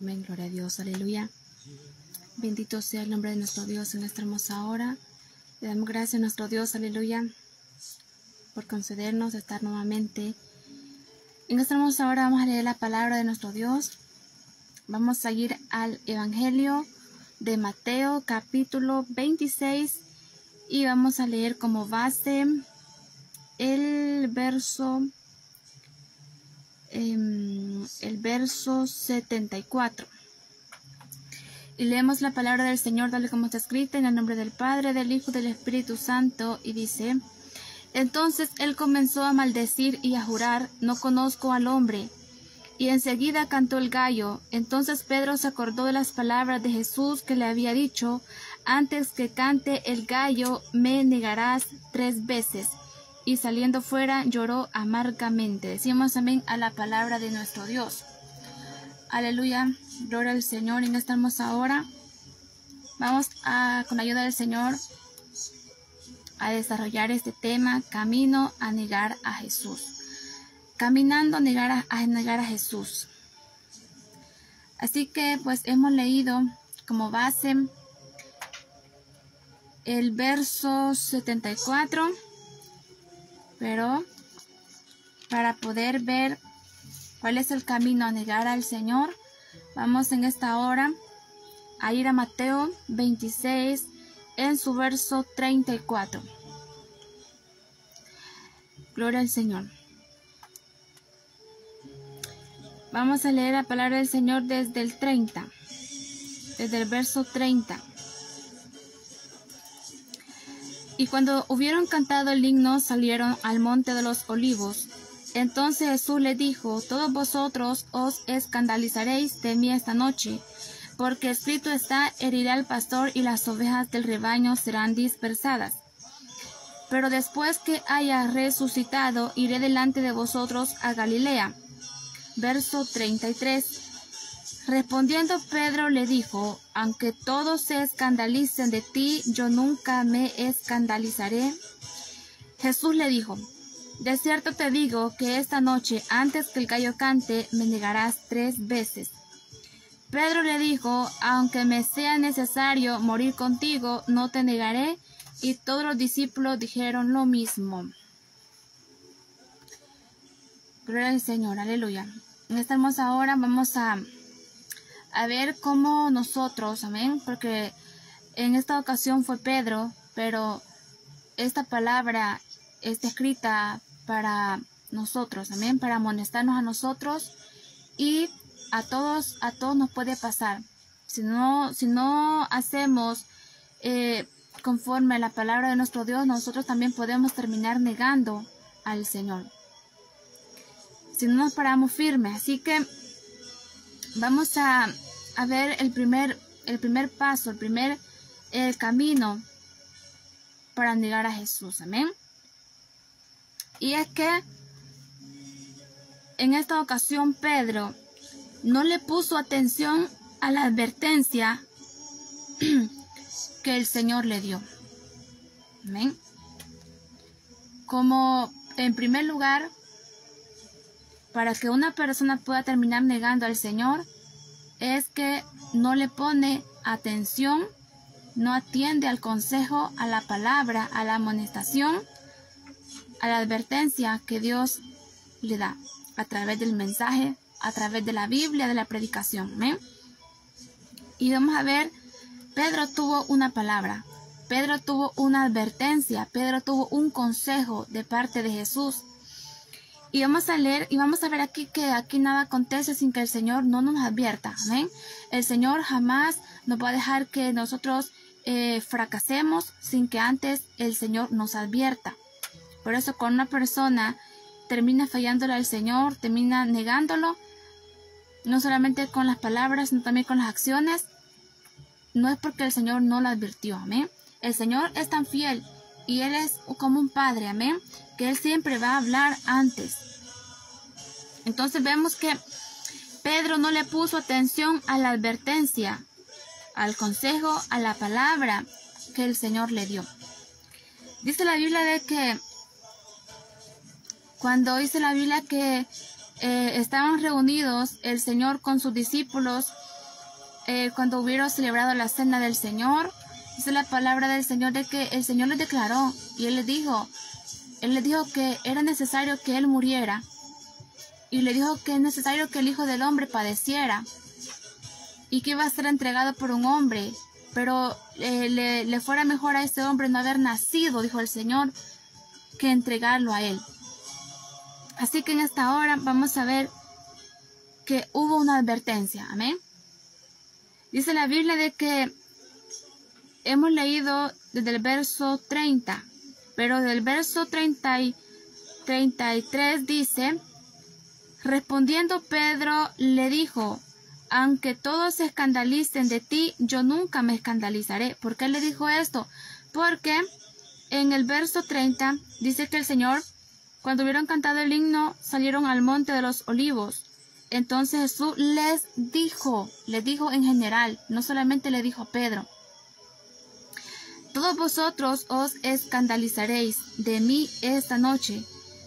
Amén, gloria a Dios, aleluya. Bendito sea el nombre de nuestro Dios en esta hermosa hora. Le damos gracias a nuestro Dios, aleluya, por concedernos estar nuevamente. En esta hermosa hora vamos a leer la palabra de nuestro Dios. Vamos a ir al Evangelio de Mateo, capítulo 26, y vamos a leer como base el verso 74. Y leemos la palabra del Señor tal como está escrita en el nombre del Padre, del Hijo y del Espíritu Santo, y dice: Entonces él comenzó a maldecir y a jurar: No conozco al hombre. Y enseguida cantó el gallo. Entonces Pedro se acordó de las palabras de Jesús que le había dicho: Antes que cante el gallo, me negarás 3 veces. Y saliendo fuera lloró amargamente. Decimos amén a la palabra de nuestro Dios. Aleluya, gloria al Señor. En esta hermosa hora vamos con la ayuda del Señor a desarrollar este tema: camino a negar a Jesús. Caminando a negar a Jesús. Así que pues hemos leído como base el verso 74, pero para poder ver cuál es el camino a negar al Señor, vamos en esta hora a ir a Mateo 26 en su verso 34. Gloria al Señor. Vamos a leer la palabra del Señor desde el 30, desde el verso 30. Y cuando hubieron cantado el himno, salieron al monte de los olivos. Entonces Jesús les dijo: Todos vosotros os escandalizaréis de mí esta noche, porque escrito está: heriré al pastor y las ovejas del rebaño serán dispersadas. Pero después que haya resucitado, iré delante de vosotros a Galilea. Verso 33. Respondiendo Pedro le dijo: Aunque todos se escandalicen de ti, yo nunca me escandalizaré. Jesús le dijo: De cierto te digo que esta noche, antes que el gallo cante, me negarás 3 veces. Pedro le dijo: Aunque me sea necesario morir contigo, no te negaré. Y todos los discípulos dijeron lo mismo. Gloria al Señor, aleluya. En esta hermosa hora vamos a ver cómo nosotros, amén, porque en esta ocasión fue Pedro, pero esta palabra está escrita para nosotros, amén, para amonestarnos a nosotros, y a todos nos puede pasar. Si no hacemos conforme a la palabra de nuestro Dios, nosotros también podemos terminar negando al Señor si no nos paramos firmes. Así que vamos a ver el primer paso, el camino para negar a Jesús, amén. Y es que en esta ocasión Pedro no le puso atención a la advertencia que el Señor le dio, amén. Como en primer lugar, para que una persona pueda terminar negando al Señor, es que no le pone atención, no atiende al consejo, a la palabra, a la amonestación, a la advertencia que Dios le da a través del mensaje, a través de la Biblia, de la predicación. ¿Amén? Y vamos a ver, Pedro tuvo una palabra, Pedro tuvo una advertencia, Pedro tuvo un consejo de parte de Jesús. Y vamos a leer y vamos a ver aquí que aquí nada acontece sin que el Señor no nos advierta. ¿Amén? El Señor jamás nos va a dejar que nosotros fracasemos sin que antes el Señor nos advierta. Por eso cuando una persona termina fallándole al Señor, termina negándolo, no solamente con las palabras, sino también con las acciones, no es porque el Señor no lo advirtió. Amén. El Señor es tan fiel y Él es como un padre, amén, que Él siempre va a hablar antes. Entonces vemos que Pedro no le puso atención a la advertencia, al consejo, a la palabra que el Señor le dio. Dice la Biblia de que cuando dice la Biblia que estaban reunidos el Señor con sus discípulos cuando hubieron celebrado la cena del Señor, dice la palabra del Señor de que el Señor les declaró y Él les dijo que era necesario que Él muriera y le dijo que es necesario que el Hijo del Hombre padeciera y que iba a ser entregado por un hombre, pero le fuera mejor a ese hombre no haber nacido, dijo el Señor, que entregarlo a Él. Así que en esta hora vamos a ver que hubo una advertencia, amén. Dice la Biblia de que hemos leído desde el verso 30, pero del verso 30 y 33 dice, respondiendo Pedro le dijo, aunque todos se escandalicen de ti, yo nunca me escandalizaré. ¿Por qué le dijo esto? Porque en el verso 30 dice que el Señor, cuando hubieron cantado el himno, salieron al monte de los olivos. Entonces Jesús les dijo en general, no solamente le dijo a Pedro, todos vosotros os escandalizaréis de mí esta noche,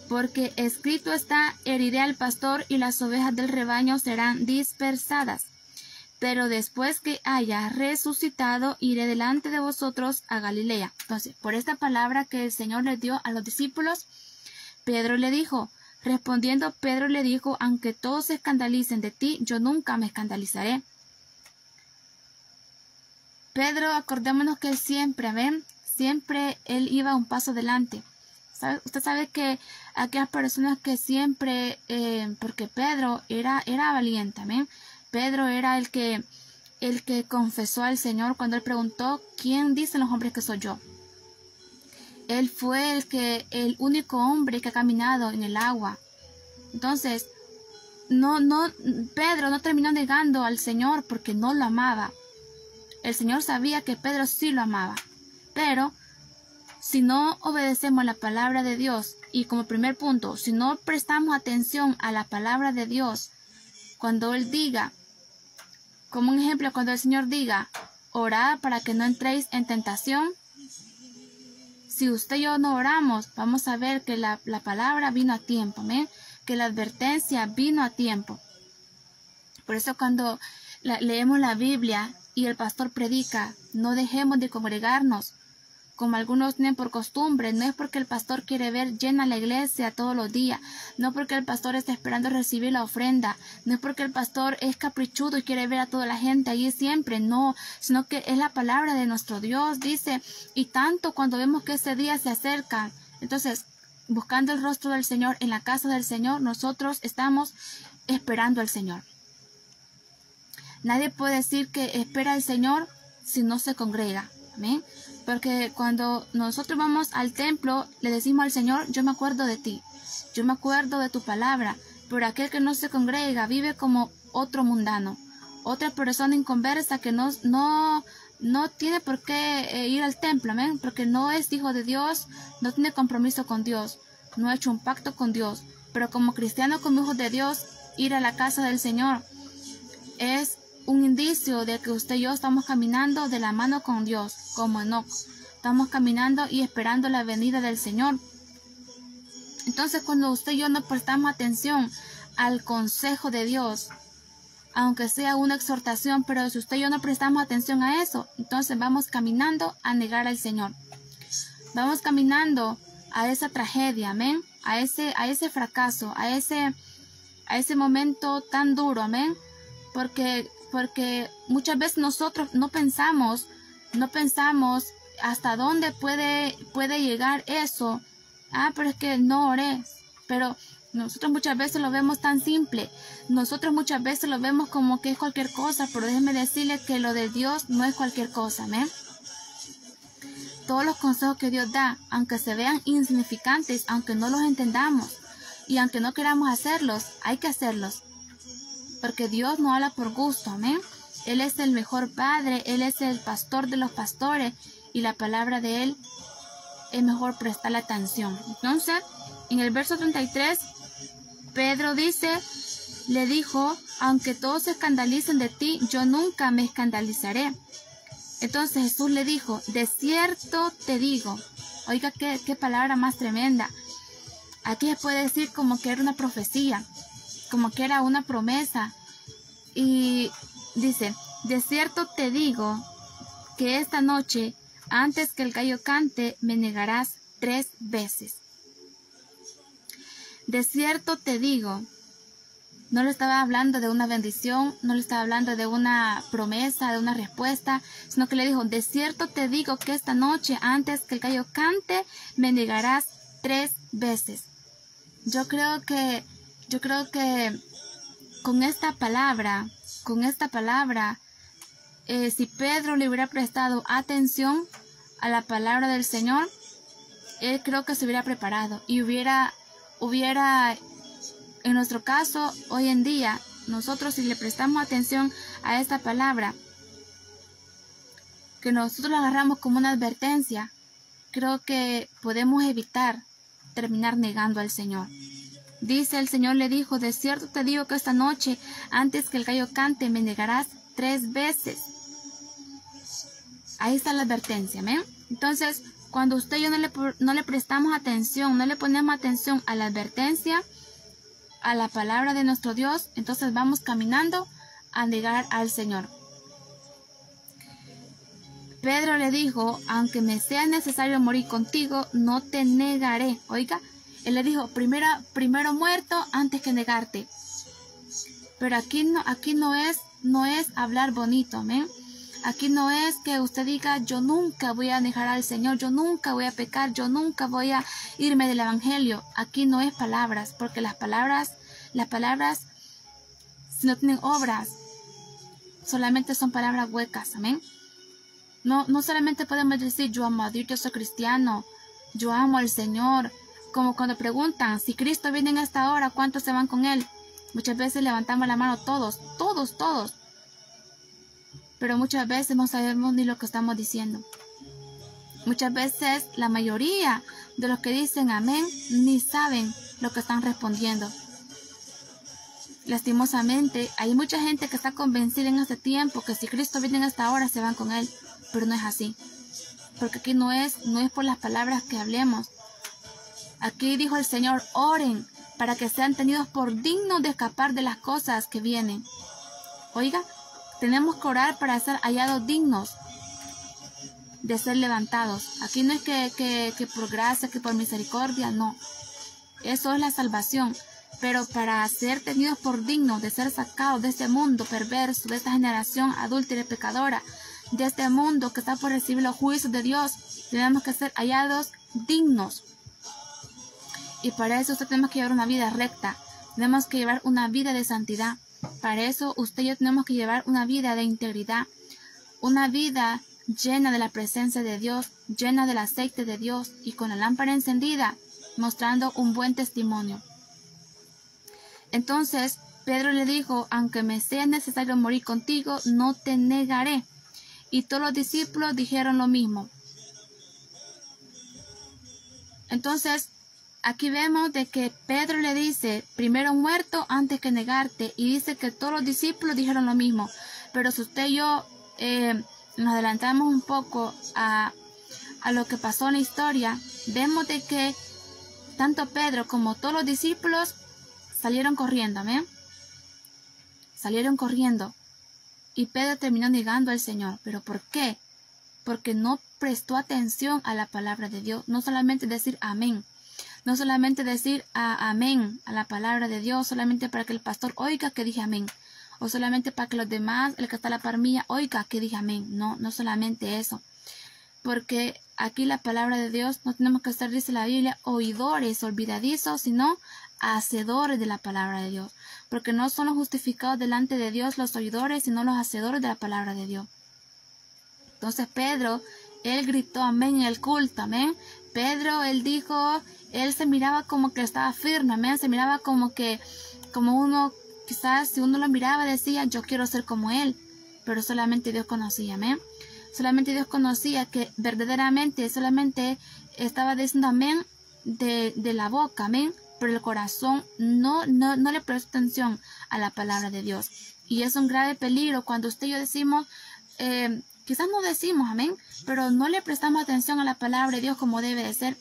porque escrito está, heriré al pastor y las ovejas del rebaño serán dispersadas. Pero después que haya resucitado, iré delante de vosotros a Galilea. Entonces, por esta palabra que el Señor les dio a los discípulos, Pedro le dijo, respondiendo Pedro le dijo, aunque todos se escandalicen de ti, yo nunca me escandalizaré. Pedro, acordémonos que él siempre, amén, siempre él iba un paso adelante. Usted sabe que aquellas personas que siempre, porque Pedro era valiente, amén. Pedro era el que confesó al Señor cuando él preguntó, ¿quién dicen los hombres que soy yo? Él fue el único hombre que ha caminado en el agua. Entonces, Pedro no terminó negando al Señor porque no lo amaba. El Señor sabía que Pedro sí lo amaba. Pero, si no obedecemos la palabra de Dios, y como primer punto, si no prestamos atención a la palabra de Dios, cuando Él diga, como un ejemplo, cuando el Señor diga, orad para que no entréis en tentación, si usted y yo no oramos, vamos a ver que la palabra vino a tiempo, ¿eh? Que la advertencia vino a tiempo. Por eso cuando leemos la Biblia y el pastor predica, no dejemos de congregarnos, como algunos tienen por costumbre. No es porque el pastor quiere ver llena la iglesia todos los días, no porque el pastor está esperando recibir la ofrenda, no es porque el pastor es caprichudo y quiere ver a toda la gente allí siempre, no, sino que es la palabra de nuestro Dios, dice, y tanto cuando vemos que ese día se acerca. Entonces, buscando el rostro del Señor en la casa del Señor, nosotros estamos esperando al Señor. Nadie puede decir que espera al Señor si no se congrega, amén. Porque cuando nosotros vamos al templo, le decimos al Señor, yo me acuerdo de ti, yo me acuerdo de tu palabra. Pero aquel que no se congrega vive como otro mundano, otra persona inconversa que no tiene por qué ir al templo, amén, porque no es hijo de Dios, no tiene compromiso con Dios, no ha hecho un pacto con Dios. Pero como cristiano, como hijos de Dios, ir a la casa del Señor es un indicio de que usted y yo estamos caminando de la mano con Dios, como Enoc. Estamos caminando y esperando la venida del Señor. Entonces, cuando usted y yo no prestamos atención al consejo de Dios, aunque sea una exhortación, pero si usted y yo no prestamos atención a eso, entonces vamos caminando a negar al Señor. Vamos caminando a esa tragedia, amén, a ese fracaso, a ese momento tan duro, amén, porque muchas veces nosotros no pensamos hasta dónde puede llegar eso. Pero es que no oré. Pero nosotros muchas veces lo vemos tan simple. Nosotros muchas veces lo vemos como que es cualquier cosa, pero déjeme decirle que lo de Dios no es cualquier cosa, amén. Todos los consejos que Dios da, aunque se vean insignificantes, aunque no los entendamos y aunque no queramos hacerlos, hay que hacerlos. Porque Dios no habla por gusto, amén. Él es el mejor padre, Él es el pastor de los pastores y la palabra de Él es mejor prestarle atención. Entonces, en el verso 33, Pedro le dijo, aunque todos se escandalicen de ti, yo nunca me escandalizaré. Entonces Jesús le dijo, de cierto te digo. Oiga, qué palabra más tremenda. Aquí se puede decir como que era una profecía, como que era una promesa. Y dice, De cierto te digo que esta noche, antes que el gallo cante, me negarás 3 veces. De cierto te digo, no le estaba hablando de una bendición, no le estaba hablando de una promesa, de una respuesta, sino que le dijo, de cierto te digo que esta noche, antes que el gallo cante, me negarás 3 veces. Yo creo que con esta palabra, si Pedro le hubiera prestado atención a la palabra del Señor, él creo que se hubiera preparado y hubiera, en nuestro caso, hoy en día, nosotros si le prestamos atención a esta palabra, que nosotros la agarramos como una advertencia, creo que podemos evitar terminar negando al Señor. Dice, el Señor le dijo, de cierto te digo que esta noche, antes que el gallo cante, me negarás 3 veces. Ahí está la advertencia, ¿ven? Entonces, cuando usted y yo no le prestamos atención, no le ponemos atención a la advertencia, a la palabra de nuestro Dios, entonces vamos caminando a negar al Señor. Pedro le dijo, aunque me sea necesario morir contigo, no te negaré. Oiga, él le dijo, primero muerto antes que negarte. Pero aquí no es hablar bonito, ¿ven? Aquí no es que usted diga, yo nunca voy a negar al Señor, yo nunca voy a pecar, yo nunca voy a irme del Evangelio. Aquí no es palabras, porque las palabras, si no tienen obras, solamente son palabras huecas, amén. No solamente podemos decir, yo amo a Dios, yo soy cristiano, yo amo al Señor. Como cuando preguntan, si Cristo viene en esta hora, ¿cuántos se van con Él? Muchas veces levantamos la mano todos. Pero muchas veces no sabemos ni lo que estamos diciendo. Muchas veces la mayoría de los que dicen amén ni saben lo que están respondiendo. Lastimosamente, hay mucha gente que está convencida en este tiempo que si Cristo viene en esta hora se van con Él. Pero no es así. Porque aquí no es por las palabras que hablemos. Aquí dijo el Señor, oren para que sean tenidos por dignos de escapar de las cosas que vienen. Oiga, tenemos que orar para ser hallados dignos de ser levantados. Aquí no es que por gracia, que por misericordia, no. Eso es la salvación. Pero para ser tenidos por dignos de ser sacados de este mundo perverso, de esta generación adúltera y pecadora, de este mundo que está por recibir los juicios de Dios, tenemos que ser hallados dignos. Y para eso usted tenemos que llevar una vida recta, tenemos que llevar una vida de santidad. Para eso usted y yo tenemos que llevar una vida de integridad, una vida llena de la presencia de Dios, llena del aceite de Dios y con la lámpara encendida, mostrando un buen testimonio. Entonces Pedro le dijo, aunque me sea necesario morir contigo, no te negaré. Y todos los discípulos dijeron lo mismo. Entonces, aquí vemos de que Pedro le dice, primero muerto antes que negarte, y dice que todos los discípulos dijeron lo mismo. Pero si usted y yo nos adelantamos un poco a lo que pasó en la historia, vemos de que tanto Pedro como todos los discípulos salieron corriendo, ¿amén? Salieron corriendo. Y Pedro terminó negando al Señor. ¿Pero por qué? Porque no prestó atención a la palabra de Dios. No solamente decir amén. No solamente decir amén a la palabra de Dios, solamente para que el pastor oiga que dije amén. O solamente para que los demás, el que está a la par mía, oiga que dije amén. No solamente eso. Porque aquí la palabra de Dios no tenemos que ser, dice la Biblia, oidores olvidadizos, sino hacedores de la palabra de Dios. Porque no son los justificados delante de Dios los oidores, sino los hacedores de la palabra de Dios. Entonces Pedro, él gritó amén en el culto, amén. Pedro, él dijo, él se miraba como que estaba firme, amén. Se miraba como uno, quizás si uno lo miraba decía, yo quiero ser como él. Pero solamente Dios conocía, amén. Solamente Dios conocía que verdaderamente solamente estaba diciendo amén de la boca, amén. Pero el corazón no le presta atención a la palabra de Dios. Y es un grave peligro cuando usted y yo decimos, quizás no decimos amén, pero no le prestamos atención a la palabra de Dios como debe de ser.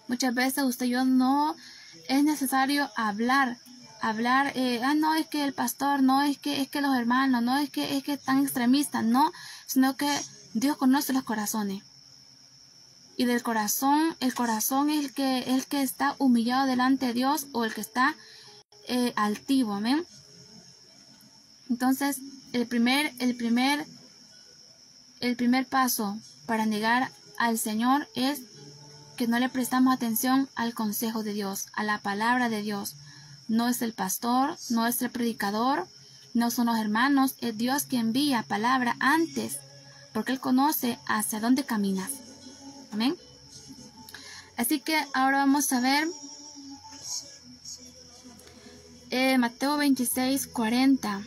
Muchas veces usted y yo no es necesario hablar hablar, no es que el pastor, no es que los hermanos, no es que tan extremistas, no, sino que Dios conoce los corazones. Y del corazón, el corazón es el que está humillado delante de Dios, o el que está altivo, amén. Entonces, el primer paso para negar al Señor es que no le prestamos atención al consejo de Dios, a la palabra de Dios. No es el pastor, no es el predicador, no son los hermanos, es Dios quien envía palabra antes, porque Él conoce hacia dónde caminas. Amén. Así que ahora vamos a ver Mateo 26, 40.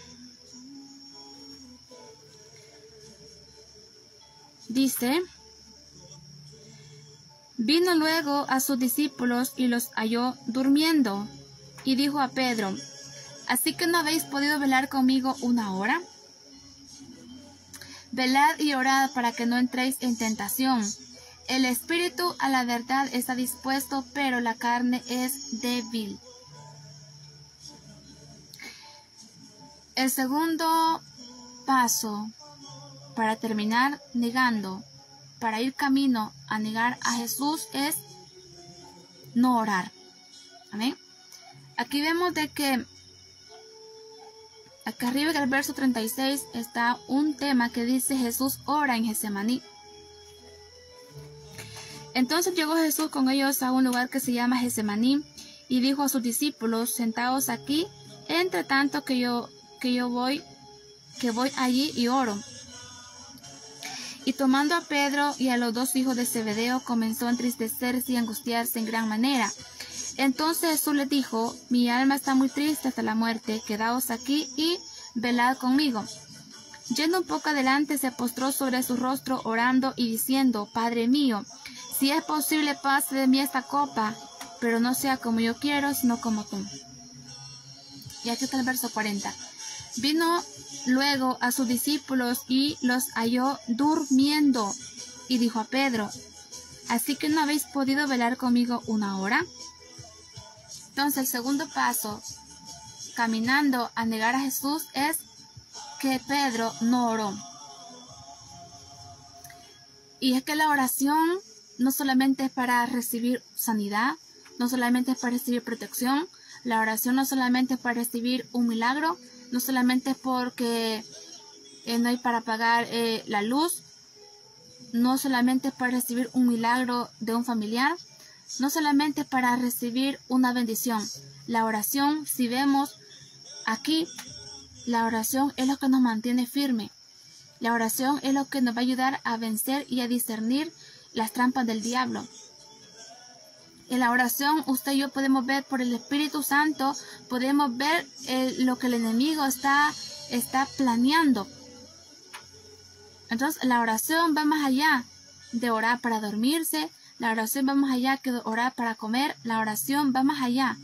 Dice: vino luego a sus discípulos y los halló durmiendo, y dijo a Pedro: ¿así que no habéis podido velar conmigo una hora? Velad y orad para que no entréis en tentación. El espíritu a la verdad está dispuesto, pero la carne es débil. El segundo paso para terminar negando, para ir camino a negar a Jesús, es no orar. Amén. Aquí vemos de que acá arriba del verso 36 está un tema que dice: Jesús ora en Getsemaní. Entonces llegó Jesús con ellos a un lugar que se llama Getsemaní y dijo a sus discípulos: sentaos aquí, entre tanto que voy allí y oro. Y tomando a Pedro y a los dos hijos de Zebedeo, comenzó a entristecerse y angustiarse en gran manera. Entonces Jesús les dijo: mi alma está muy triste hasta la muerte, quedaos aquí y velad conmigo. Yendo un poco adelante, se postró sobre su rostro orando y diciendo: Padre mío, si es posible, pase de mí esta copa, pero no sea como yo quiero, sino como tú. Y aquí está el verso 40. Vino luego a sus discípulos y los halló durmiendo, y dijo a Pedro: ¿así que no habéis podido velar conmigo una hora? Entonces el segundo paso, caminando a negar a Jesús, es que Pedro no oró. Y es que la oración no solamente es para recibir sanidad, no solamente es para recibir protección, la oración no solamente es para recibir un milagro, no solamente es porque no hay para pagar la luz, no solamente es para recibir un milagro de un familiar, no solamente es para recibir una bendición. La oración, si vemos aquí, la oración es lo que nos mantiene firme. La oración es lo que nos va a ayudar a vencer y a discernir las trampas del diablo. En la oración, usted y yo podemos ver por el Espíritu Santo, podemos ver lo que el enemigo está planeando. Entonces, la oración va más allá de orar para dormirse, la oración va más allá que orar para comer, la oración va más allá.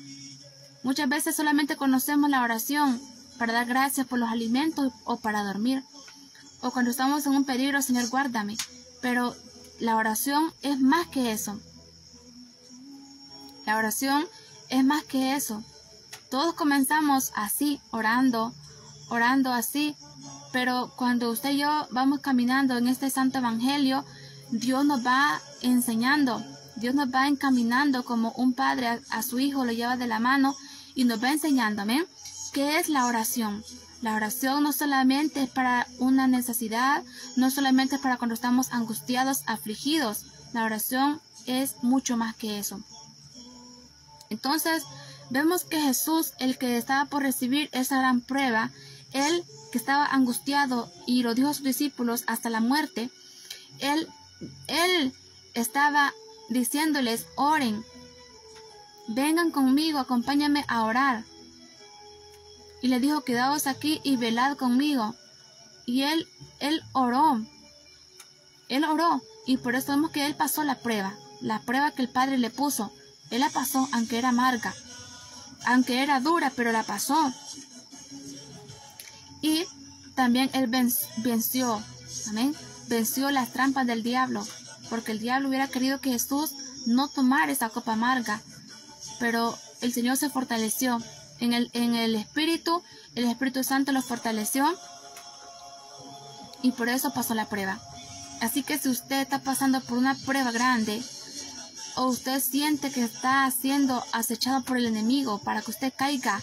Muchas veces solamente conocemos la oración para dar gracias por los alimentos o para dormir. O cuando estamos en un peligro: Señor, guárdame. Pero la oración es más que eso. La oración es más que eso. Todos comenzamos así, orando así. Pero cuando usted y yo vamos caminando en este santo evangelio, Dios nos va enseñando. Dios nos va encaminando como un padre a su hijo, lo lleva de la mano y nos va enseñando. ¿Amén? ¿Qué es la oración? La oración no solamente es para una necesidad, no solamente es para cuando estamos angustiados, afligidos. La oración es mucho más que eso. Entonces, vemos que Jesús, el que estaba por recibir esa gran prueba, él que estaba angustiado y lo dijo a sus discípulos hasta la muerte, él estaba diciéndoles: oren, vengan conmigo, acompáñame a orar. Y le dijo: quedaos aquí y velad conmigo. Y él oró. Él oró. Y por eso vemos que él pasó la prueba que el Padre le puso. Él la pasó, aunque era amarga, aunque era dura, pero la pasó. Y también él venció, amén, venció las trampas del diablo, porque el diablo hubiera querido que Jesús no tomara esa copa amarga, pero el Señor se fortaleció en el Espíritu Santo lo fortaleció y por eso pasó la prueba. Así que si usted está pasando por una prueba grande, o usted siente que está siendo acechado por el enemigo para que usted caiga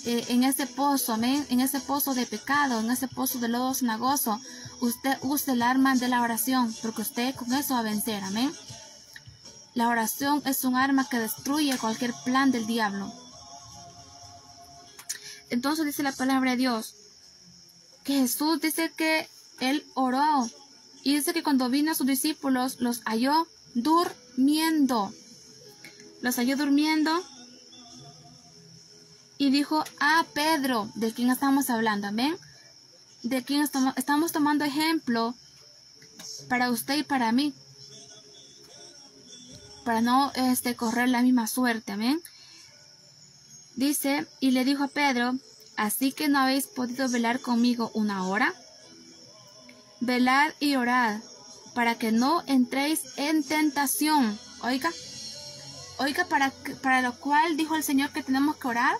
en ese pozo, amén, en ese pozo de pecado, en ese pozo de lodo cenagoso, usted use el arma de la oración, porque usted con eso va a vencer, amén. La oración es un arma que destruye cualquier plan del diablo. Entonces dice la palabra de Dios que Jesús dice que él oró y dice que cuando vino a sus discípulos los halló durmiendo. Los halló durmiendo y dijo a Pedro, ¿de quién estamos hablando? Amén. ¿De quién estamos tomando ejemplo para usted y para mí? Para no correr la misma suerte, amén. Dice, y le dijo a Pedro, ¿así que no habéis podido velar conmigo una hora? Velad y orad, para que no entréis en tentación. Oiga, para lo cual dijo el Señor que tenemos que orar,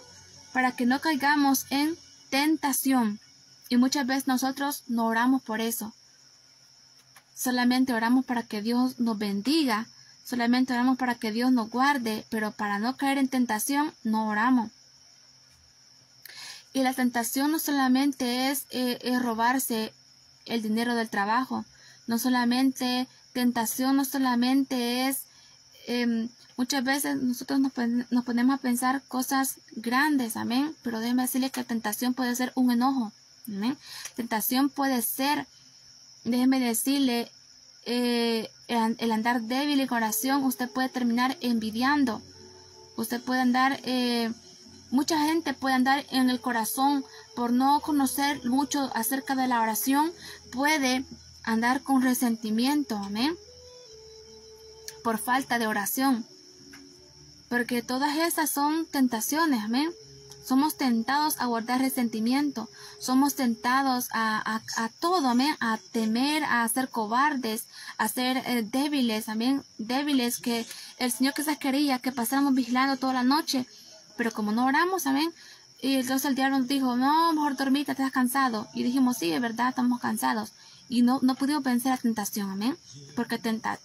para que no caigamos en tentación. Y muchas veces nosotros no oramos por eso. Solamente oramos para que Dios nos bendiga. Solamente oramos para que Dios nos guarde, pero para no caer en tentación, no oramos. Y la tentación no solamente es robarse el dinero del trabajo. No solamente, tentación no solamente es, muchas veces nosotros nos ponemos a pensar cosas grandes, amén. Pero déjeme decirle que tentación puede ser un enojo, amén. Tentación puede ser, déjeme decirle, el andar débil en oración. Usted puede terminar envidiando. Usted puede andar, mucha gente puede andar en el corazón por no conocer mucho acerca de la oración. Puede andar con resentimiento, amén, por falta de oración. Porque todas esas son tentaciones, amén. Somos tentados a guardar resentimiento. Somos tentados a todo, amén. A temer, a ser cobardes, a ser débiles, amén. Débiles, que el Señor quizás quería que pasáramos vigilando toda la noche. Pero como no oramos, amén. Y entonces el diablo nos dijo, no, mejor dormite, estás cansado. Y dijimos, sí, es verdad, estamos cansados. Y no pudimos vencer la tentación, amén. Porque tentar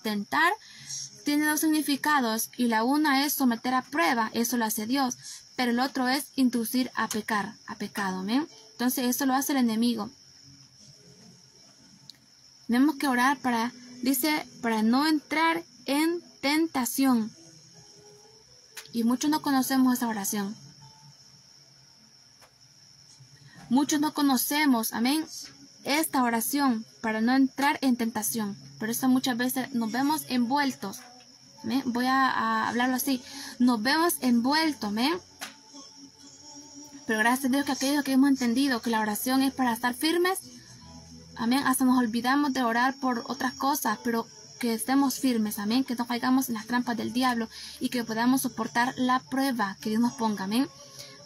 tiene dos significados. Y la una es someter a prueba, eso lo hace Dios. Pero el otro es inducir a pecar, a pecado, amén. Entonces eso lo hace el enemigo. Tenemos que orar para no entrar en tentación. Y muchos no conocemos esa oración. Muchos no conocemos, amén, esta oración para no entrar en tentación. Por eso muchas veces nos vemos envueltos. ¿Amén? Voy a hablarlo así. Nos vemos envueltos, amén. Pero gracias a Dios que aquellos que hemos entendido que la oración es para estar firmes, amén, hasta nos olvidamos de orar por otras cosas, pero que estemos firmes, amén, que no caigamos en las trampas del diablo y que podamos soportar la prueba que Dios nos ponga, amén.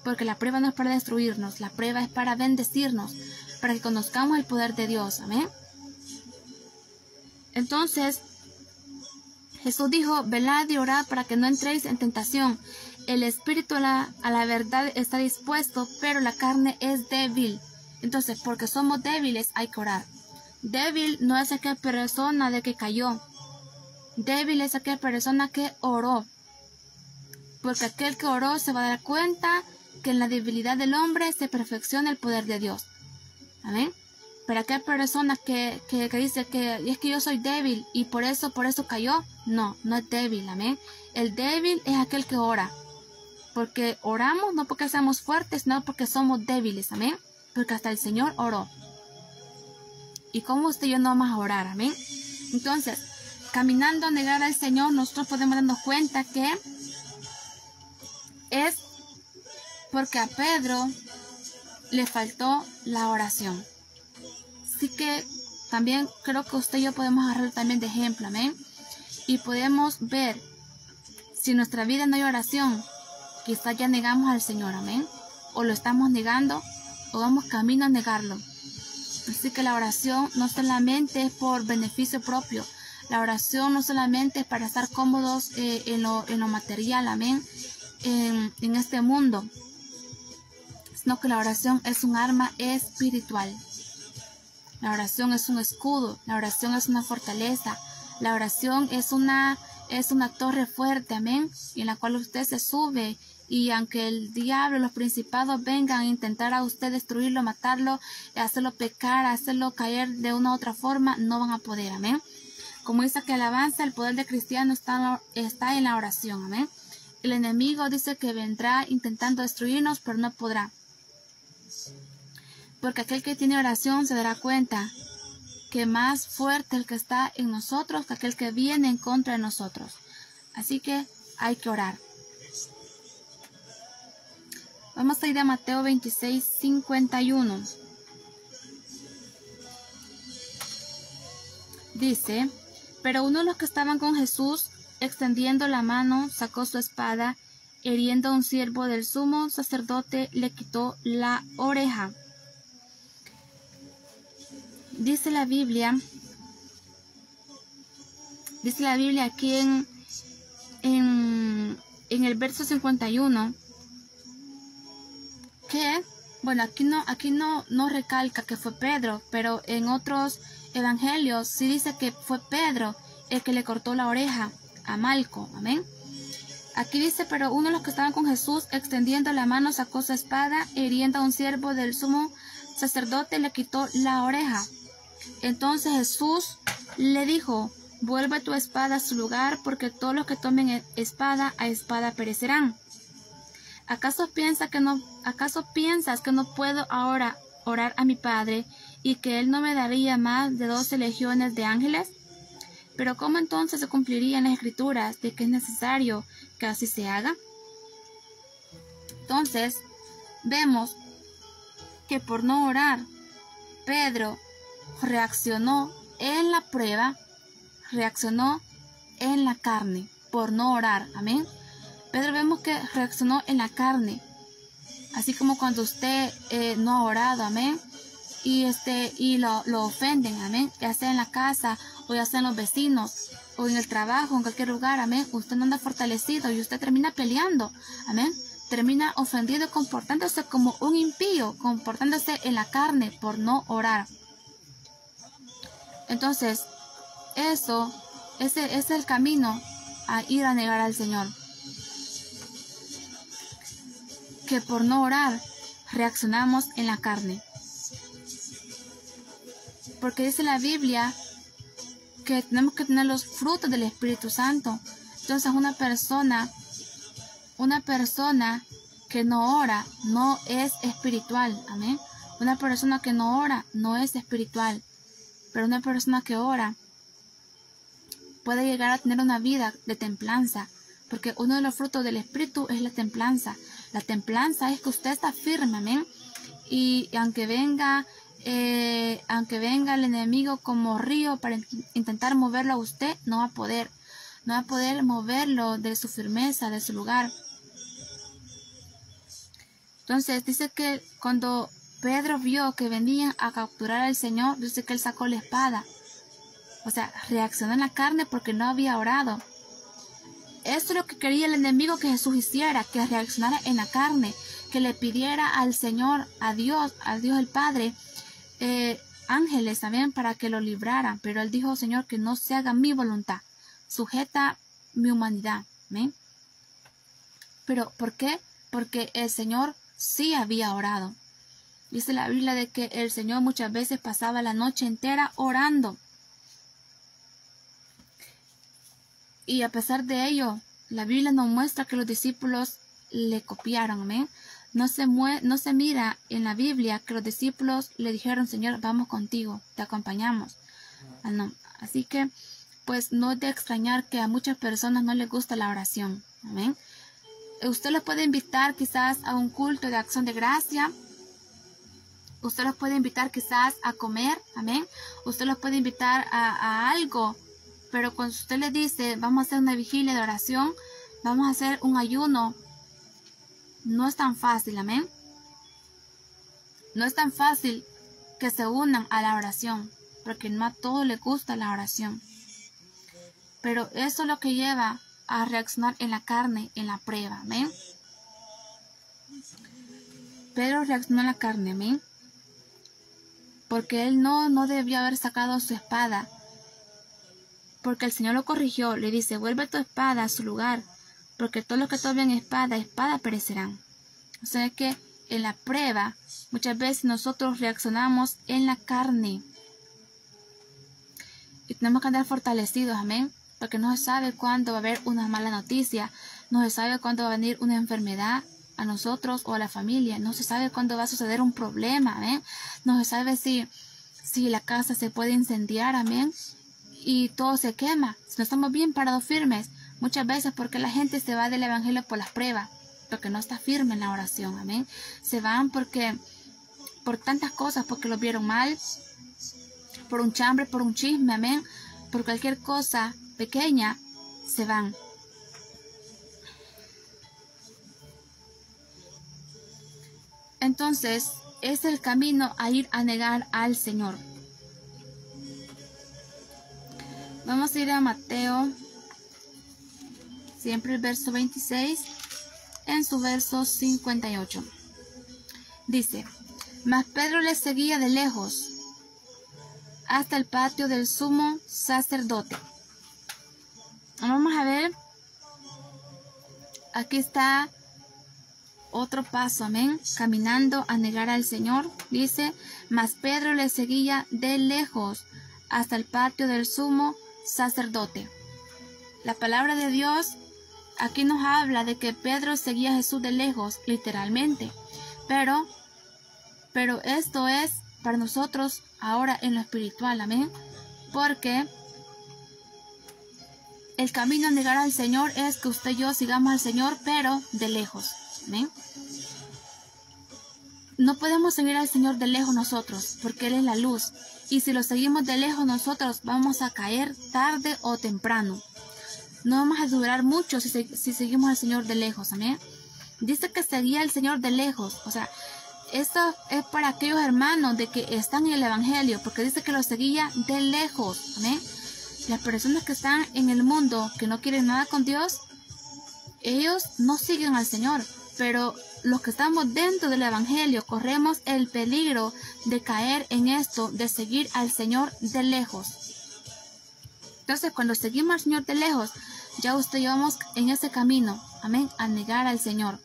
Porque la prueba no es para destruirnos, la prueba es para bendecirnos, para que conozcamos el poder de Dios, amén. Entonces, Jesús dijo, velad y orad para que no entréis en tentación. El espíritu a la verdad está dispuesto, pero la carne es débil. Entonces, porque somos débiles, hay que orar. Débil no es aquella persona de que cayó. Débil es aquella persona que oró. Porque aquel que oró se va a dar cuenta que en la debilidad del hombre se perfecciona el poder de Dios. Amén. Pero aquella persona que dice que es que yo soy débil y por eso cayó, no es débil, amén. El débil es aquel que ora. Porque oramos no porque seamos fuertes, sino porque somos débiles, amén. Porque hasta el Señor oró. Y como usted y yo no vamos a orar, amén. Entonces, caminando a negar al Señor, nosotros podemos darnos cuenta que es porque a Pedro le faltó la oración. Así que también creo que usted y yo podemos agarrarlo también de ejemplo, amén. Y podemos ver si en nuestra vida no hay oración, quizás ya negamos al Señor, amén. O lo estamos negando o vamos camino a negarlo. Así que la oración no solamente es por beneficio propio. La oración no solamente es para estar cómodos en lo material, amén, en este mundo. sino que la oración es un arma espiritual. La oración es un escudo, la oración es una fortaleza, la oración es una torre fuerte, amén, en la cual usted se sube, y aunque el diablo, los principados vengan a intentar a usted destruirlo, matarlo, hacerlo pecar, hacerlo caer de una u otra forma, no van a poder, amén. Como dice que alabanza, el poder del cristiano está en la oración, amén. El enemigo dice que vendrá intentando destruirnos, pero no podrá. Porque aquel que tiene oración se dará cuenta que más fuerte el que está en nosotros que aquel que viene en contra de nosotros. Así que hay que orar. Vamos a ir a Mateo 26, 51. Dice, pero uno de los que estaban con Jesús, extendiendo la mano, sacó su espada, hiriendo a un siervo del sumo sacerdote, le quitó la oreja. Dice la Biblia aquí en el verso 51, que, bueno, aquí no recalca que fue Pedro, pero en otros evangelios sí dice que fue Pedro el que le cortó la oreja a Malco, amén. Aquí dice, pero uno de los que estaban con Jesús, extendiendo la mano, sacó su espada, hiriendo a un siervo del sumo sacerdote, le quitó la oreja. Entonces Jesús le dijo, vuelve tu espada a su lugar, porque todos los que tomen espada, a espada perecerán. ¿Acaso piensas que no puedo ahora orar a mi Padre y que Él no me daría más de 12 legiones de ángeles? Pero ¿cómo entonces se cumplirían las escrituras de que es necesario que así se haga? Entonces, vemos que por no orar, Pedro reaccionó en la prueba, reaccionó en la carne, por no orar, amén. Pedro vemos que reaccionó en la carne, así como cuando usted no ha orado, amén, y lo ofenden, amén, ya sea en la casa o ya sea en los vecinos o en el trabajo, en cualquier lugar, amén, usted no anda fortalecido y usted termina peleando, amén, termina ofendido, comportándose como un impío, comportándose en la carne por no orar. Entonces, ese es el camino a ir a negar al Señor. Que por no orar reaccionamos en la carne. Porque dice la Biblia que tenemos que tener los frutos del Espíritu Santo. Entonces una persona que no ora no es espiritual. Amén. Una persona que no ora no es espiritual. Pero una persona que ora puede llegar a tener una vida de templanza. Porque uno de los frutos del Espíritu es la templanza. La templanza es que usted está firme, amén. Y aunque venga el enemigo como río para intentar moverlo a usted, no va a poder moverlo de su firmeza, de su lugar. Entonces dice que cuando Pedro vio que venían a capturar al Señor, dice que él sacó la espada. O sea, reaccionó en la carne porque no había orado. Esto es lo que quería el enemigo que Jesús hiciera, que reaccionara en la carne, que le pidiera al Señor, a Dios el Padre, ángeles también para que lo libraran. Pero él dijo, Señor, que no se haga mi voluntad, sujeta mi humanidad. ¿Amén? Pero ¿por qué? Porque el Señor sí había orado. Dice la Biblia de que el Señor muchas veces pasaba la noche entera orando. Y a pesar de ello, la Biblia nos muestra que los discípulos le copiaron, amén. No se mira en la Biblia que los discípulos le dijeron, Señor, vamos contigo, te acompañamos. No. Así que, pues no es de extrañar que a muchas personas no les gusta la oración, amén. Usted los puede invitar quizás a un culto de acción de gracia. Usted los puede invitar quizás a comer, amén. Usted los puede invitar a algo. Pero cuando usted le dice, vamos a hacer una vigilia de oración, vamos a hacer un ayuno, no es tan fácil, amén. No es tan fácil que se unan a la oración, porque no a todos les gusta la oración. Pero eso es lo que lleva a reaccionar en la carne, en la prueba, amén. Pedro reaccionó en la carne, amén. Porque él no debió haber sacado su espada. Porque el Señor lo corrigió, le dice, vuelve tu espada a su lugar, porque todos los que tomen espada perecerán. O sea que en la prueba, muchas veces nosotros reaccionamos en la carne. Y tenemos que andar fortalecidos, amén. Porque no se sabe cuándo va a haber una mala noticia, no se sabe cuándo va a venir una enfermedad a nosotros o a la familia, no se sabe cuándo va a suceder un problema, amén. No se sabe si la casa se puede incendiar, amén, y todo se quema. Si no estamos bien parados firmes, muchas veces porque la gente se va del evangelio por las pruebas, porque no está firme en la oración, amén. Se van por tantas cosas, porque lo vieron mal, por un chambre, por un chisme, amén, por cualquier cosa pequeña, se van. Entonces, es el camino a ir a negar al Señor. Vamos a ir a Mateo, siempre el verso 26, en su verso 58. Dice, mas Pedro le seguía de lejos hasta el patio del sumo sacerdote. Vamos a ver, aquí está otro paso, amén, caminando a negar al Señor. Dice, mas Pedro le seguía de lejos hasta el patio del sumo sacerdote. La palabra de Dios aquí nos habla de que Pedro seguía a Jesús de lejos, literalmente, pero esto es para nosotros ahora en lo espiritual, amén, porque el camino a negar al Señor es que usted y yo sigamos al Señor, pero de lejos, amén. No podemos seguir al Señor de lejos nosotros, porque Él es la luz. Y si lo seguimos de lejos nosotros, vamos a caer tarde o temprano. No vamos a durar mucho si seguimos al Señor de lejos, amén. Dice que seguía al Señor de lejos. O sea, esto es para aquellos hermanos de que están en el Evangelio, porque dice que lo seguía de lejos, amén. Las personas que están en el mundo, que no quieren nada con Dios, ellos no siguen al Señor, pero los que estamos dentro del Evangelio corremos el peligro de caer en esto, de seguir al Señor de lejos. Entonces, cuando seguimos al Señor de lejos, ya usted y yo vamos en ese camino, amén, a negar al Señor.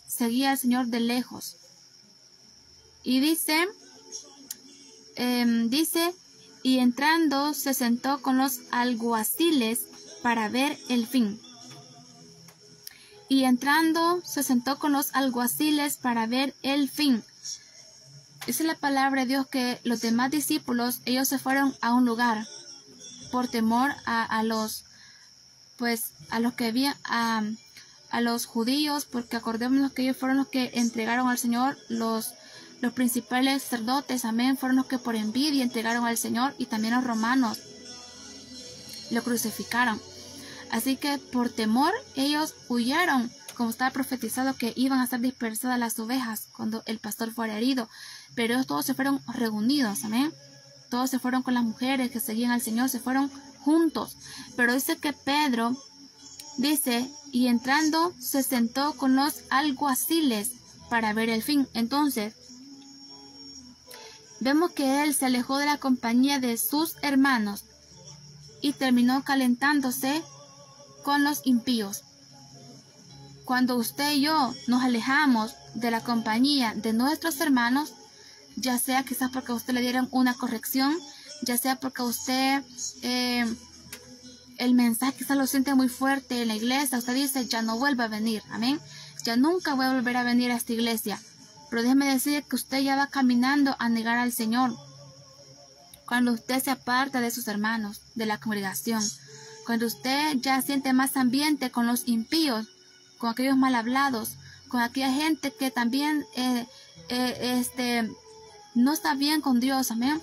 Seguía al Señor de lejos. Y dice, y entrando se sentó con los alguaciles para ver el fin. Y entrando se sentó con los alguaciles para ver el fin. Esa es la palabra de Dios, que los demás discípulos, ellos se fueron a un lugar por temor a los judíos, porque acordémonos que ellos fueron los que entregaron al Señor, los principales sacerdotes, amén, fueron los que por envidia entregaron al Señor, y también los romanos lo crucificaron. Así que por temor ellos huyeron, como estaba profetizado que iban a ser dispersadas las ovejas cuando el pastor fuera herido. Pero ellos todos se fueron reunidos, amén. Todos se fueron con las mujeres que seguían al Señor, se fueron juntos. Pero dice que Pedro, dice, y entrando se sentó con los alguaciles para ver el fin. Entonces, vemos que él se alejó de la compañía de sus hermanos y terminó calentándose con los impíos. Cuando usted y yo nos alejamos de la compañía de nuestros hermanos, ya sea quizás porque a usted le dieron una corrección, ya sea porque a usted el mensaje quizás lo siente muy fuerte en la iglesia, usted dice, ya no vuelva a venir, amén, ya nunca voy a volver a venir a esta iglesia. Pero déjeme decir que usted ya va caminando a negar al Señor. Cuando usted se aparta de sus hermanos, de la congregación, cuando usted ya siente más ambiente con los impíos, con aquellos mal hablados, con aquella gente que también no está bien con Dios, amén,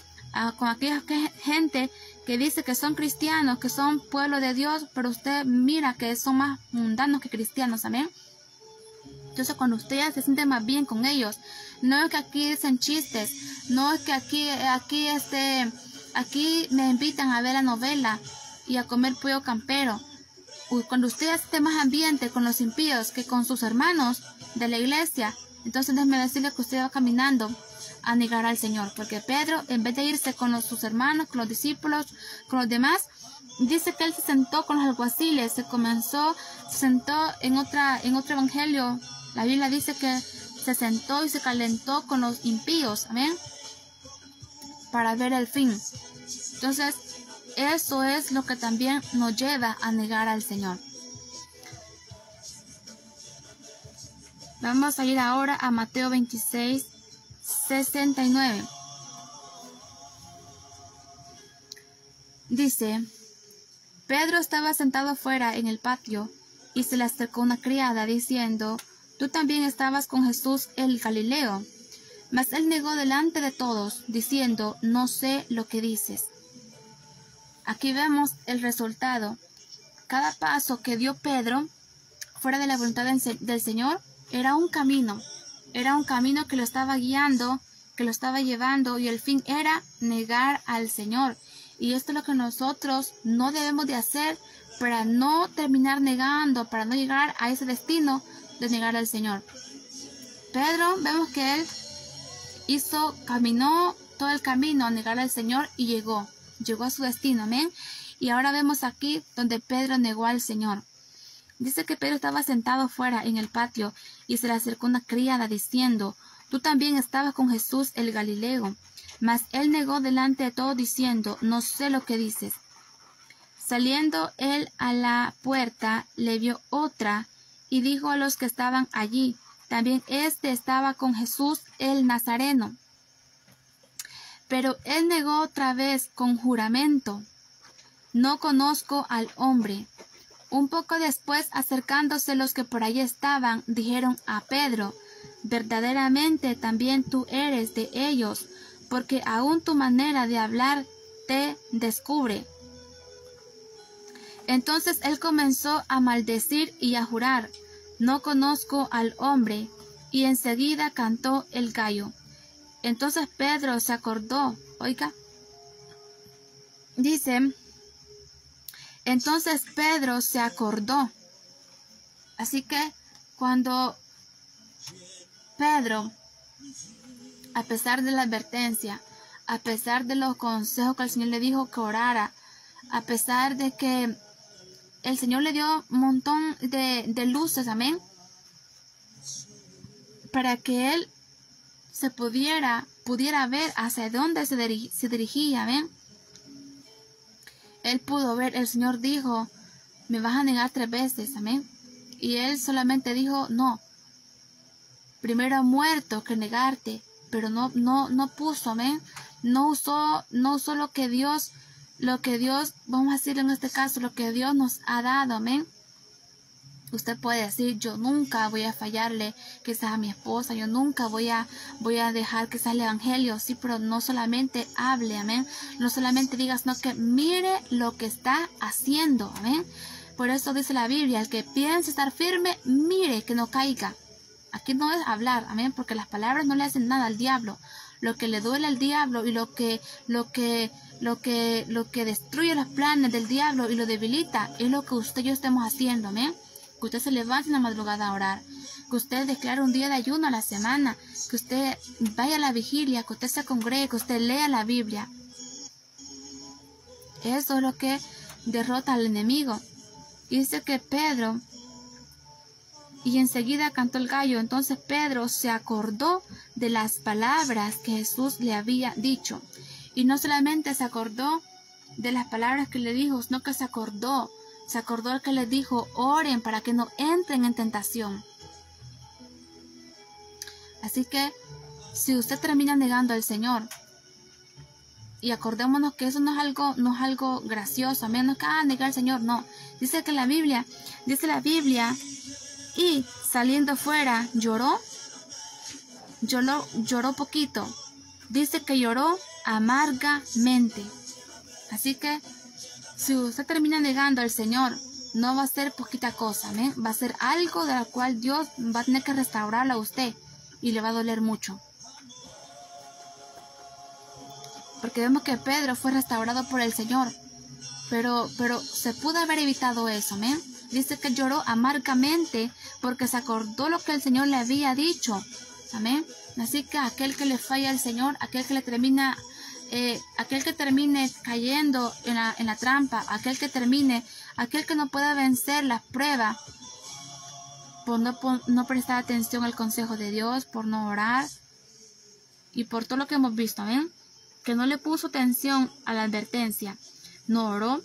con aquella gente que dice que son cristianos, que son pueblo de Dios, pero usted mira que son más mundanos que cristianos, amén. Entonces, cuando usted ya se siente más bien con ellos, no es que aquí dicen chistes, no es que aquí me invitan a ver la novela y a comer pollo campero. Cuando usted ya esté más ambiente con los impíos que con sus hermanos de la iglesia, Entonces déjeme decirle que usted va caminando a negar al Señor, porque Pedro, en vez de irse con sus hermanos, con los discípulos, con los demás, dice que él se sentó con los alguaciles, se sentó en otro evangelio. La Biblia dice que se sentó y se calentó con los impíos, amén, para ver el fin. Entonces, eso es lo que también nos lleva a negar al Señor. Vamos a ir ahora a Mateo 26, 69. Dice: Pedro estaba sentado afuera en el patio, y se le acercó una criada, diciendo: Tú también estabas con Jesús el Galileo. Mas él negó delante de todos, diciendo: No sé lo que dices. Aquí vemos el resultado. Cada paso que dio Pedro, fuera de la voluntad del Señor, era un camino que lo estaba guiando, que lo estaba llevando, y el fin era negar al Señor. Y esto es lo que nosotros no debemos de hacer para no terminar negando, para no llegar a ese destino de negar al Señor. Pedro, vemos que él caminó todo el camino a negar al Señor y llegó a su destino, amén. Y ahora vemos aquí donde Pedro negó al Señor. Dice que Pedro estaba sentado fuera en el patio, y se le acercó una criada diciendo: Tú también estabas con Jesús el Galileo. Mas él negó delante de todos, diciendo: No sé lo que dices. Saliendo él a la puerta, le vio otra, y dijo a los que estaban allí: También éste estaba con Jesús el Nazareno. Pero él negó otra vez con juramento: No conozco al hombre. Un poco después, acercándose los que por allí estaban, dijeron a Pedro: Verdaderamente también tú eres de ellos, porque aún tu manera de hablar te descubre. Entonces él comenzó a maldecir y a jurar: No conozco al hombre. Y enseguida cantó el gallo. Entonces Pedro se acordó, dice, entonces Pedro se acordó. Así que cuando Pedro, a pesar de la advertencia, a pesar de los consejos que el Señor le dijo que orara, a pesar de que el Señor le dio un montón de luces, amén, para que él se pudiera ver hacia dónde se dirigía, amén. Él pudo ver, el Señor dijo: Me vas a negar 3 veces, amén. Y él solamente dijo: No, primero muerto que negarte. Pero no puso, amén. No usó lo que Dios, vamos a decir en este caso, lo que Dios nos ha dado, amén. Usted puede decir: Yo nunca voy a fallarle quizás a mi esposa, yo nunca voy a dejar que salga el evangelio. Sí, pero no solamente hable, amén. No solamente diga, sino que mire lo que está haciendo, amén. Por eso dice la Biblia: el que piense estar firme, mire que no caiga. Aquí no es hablar, amén, porque las palabras no le hacen nada al diablo. Lo que le duele al diablo y lo que destruye los planes del diablo y lo debilita es lo que usted y yo estemos haciendo, amén. Que usted se levante en la madrugada a orar, que usted declare un día de ayuno a la semana, que usted vaya a la vigilia, que usted se congregue, que usted lea la Biblia. Eso es lo que derrota al enemigo. Y dice que Pedro, y enseguida cantó el gallo. Entonces Pedro se acordó de las palabras que Jesús le había dicho. Y no solamente se acordó de las palabras que le dijo, sino que se acordó el que les dijo: Oren para que no entren en tentación. Así que si usted termina negando al Señor, y acordémonos que eso no es algo gracioso, a menos que negar al Señor, no. Dice la Biblia, y saliendo fuera lloró poquito. Dice que lloró amargamente. Así que si usted termina negando al Señor, no va a ser poquita cosa, ¿eh? Va a ser algo de la cual Dios va a tener que restaurarlo a usted y le va a doler mucho. Porque vemos que Pedro fue restaurado por el Señor, pero se pudo haber evitado eso, ¿eh? Dice que lloró amargamente porque se acordó lo que el Señor le había dicho. Amén. Así que aquel que le falla al Señor, aquel que termine cayendo en la trampa, aquel que no pueda vencer la prueba por no prestar atención al consejo de Dios, por no orar y por todo lo que hemos visto, amén, que no le puso atención a la advertencia, no oró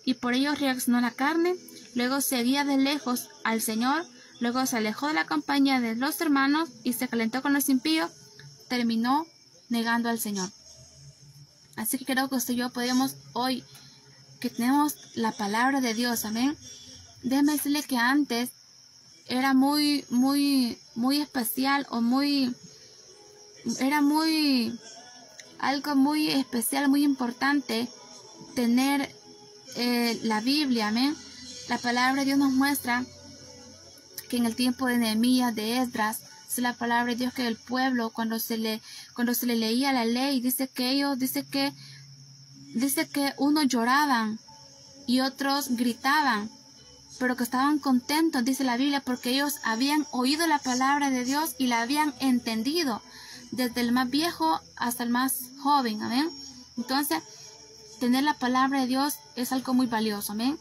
y por ello reaccionó la carne, luego seguía de lejos al Señor, luego se alejó de la compañía de los hermanos y se calentó con los impíos, terminó negando al Señor. Así que creo que usted y yo podemos hoy, que tenemos la palabra de Dios, amén. Déjeme decirle que antes era muy especial algo muy especial, muy importante tener la Biblia, amén. La palabra de Dios nos muestra que en el tiempo de Nehemías, de Esdras, es la palabra de Dios que el pueblo, cuando se le leía la ley, dice que unos lloraban y otros gritaban, pero que estaban contentos, dice la Biblia, porque ellos habían oído la palabra de Dios y la habían entendido, desde el más viejo hasta el más joven, amén. Entonces, tener la palabra de Dios es algo muy valioso, amén.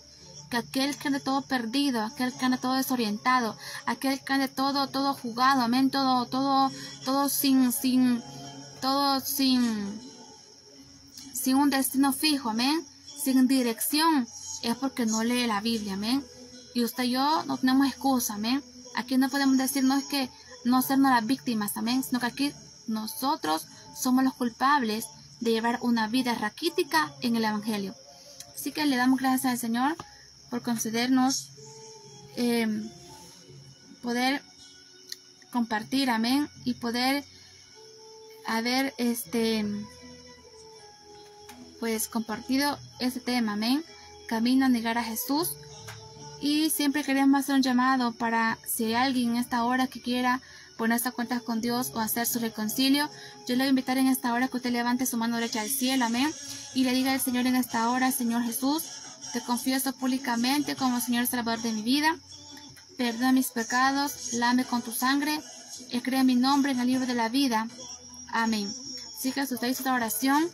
Que aquel que ande todo perdido, aquel que ande todo desorientado, aquel que ande todo jugado, amén, todo sin un destino fijo, amén, sin dirección, es porque no lee la Biblia, amén. Y usted y yo no tenemos excusa, amén. Aquí no podemos decir, no es que no sernos las víctimas, amén, sino que aquí nosotros somos los culpables de llevar una vida raquítica en el Evangelio. Así que le damos gracias al Señor por concedernos poder compartir, amén, y poder haber pues compartido este tema, amén, camino a negar a Jesús. Y siempre queremos hacer un llamado para si hay alguien en esta hora que quiera ponerse a cuentas con Dios o hacer su reconcilio, yo le voy a invitar en esta hora que usted levante su mano derecha al cielo, amén, y le diga al Señor en esta hora: Señor Jesús, te confieso públicamente como Señor Salvador de mi vida, perdona mis pecados, lávame con tu sangre, escribe mi nombre en el libro de la vida, amén. Así que si usted hizo esta oración,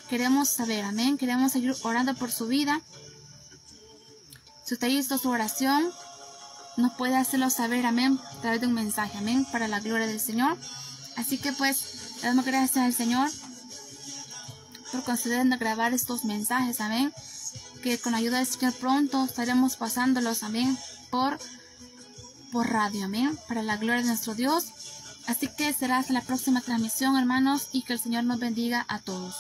queremos saber, amén, queremos seguir orando por su vida. Si usted hizo su oración, nos puede hacerlo saber, amén, a través de un mensaje, amén, para la gloria del Señor. Así que pues, le damos gracias al Señor por concedernos grabar estos mensajes, amén, que con la ayuda del Señor pronto estaremos pasándolos, amén, por radio, amén, para la gloria de nuestro Dios. Así que será hasta la próxima transmisión, hermanos, y que el Señor nos bendiga a todos.